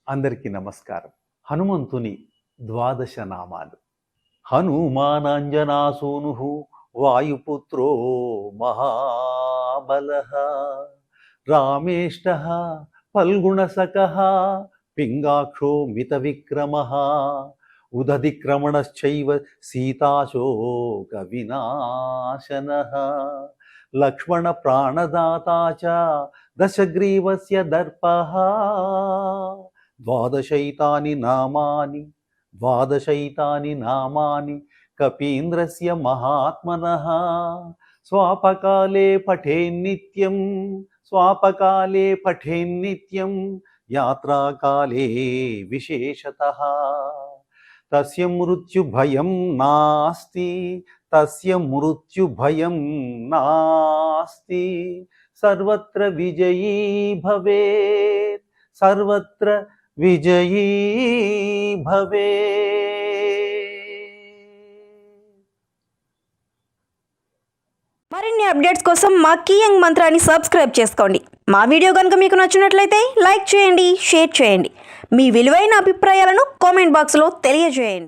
అందరికీ నమస్కారం. హనుమంతుని ద్వాదశ నామాలు. హనుమానంజనాసూనుః వాయుపుత్రో మహాబలః రామేష్టః ఫల్గుణసఖః పింగాక్షో మితవిక్రమః ఉదధిక్రమణశ్చైవ సీతాశోక వినాశనః లక్ష్మణ ప్రాణదాతా చ దశగ్రీవస్య దర్పః ద్వాదశైతాని నామాని కపీంద్రస్య మహాత్మనః స్వాపకాలే పఠేన్నిత్యం యాత్రాకాలే విశేషతః తస్య మృత్యుభయం నాస్తి సర్వత్ర విజయీ భవేత్ మరిన్ని అప్డేట్స్ కోసం మా కీయంగ్ మంత్రాన్ని సబ్స్క్రైబ్ చేసుకోండి. మా వీడియో కనుక మీకు నచ్చినట్లయితే లైక్ చేయండి, షేర్ చేయండి. మీ విలువైన అభిప్రాయాలను కామెంట్ బాక్స్లో తెలియజేయండి.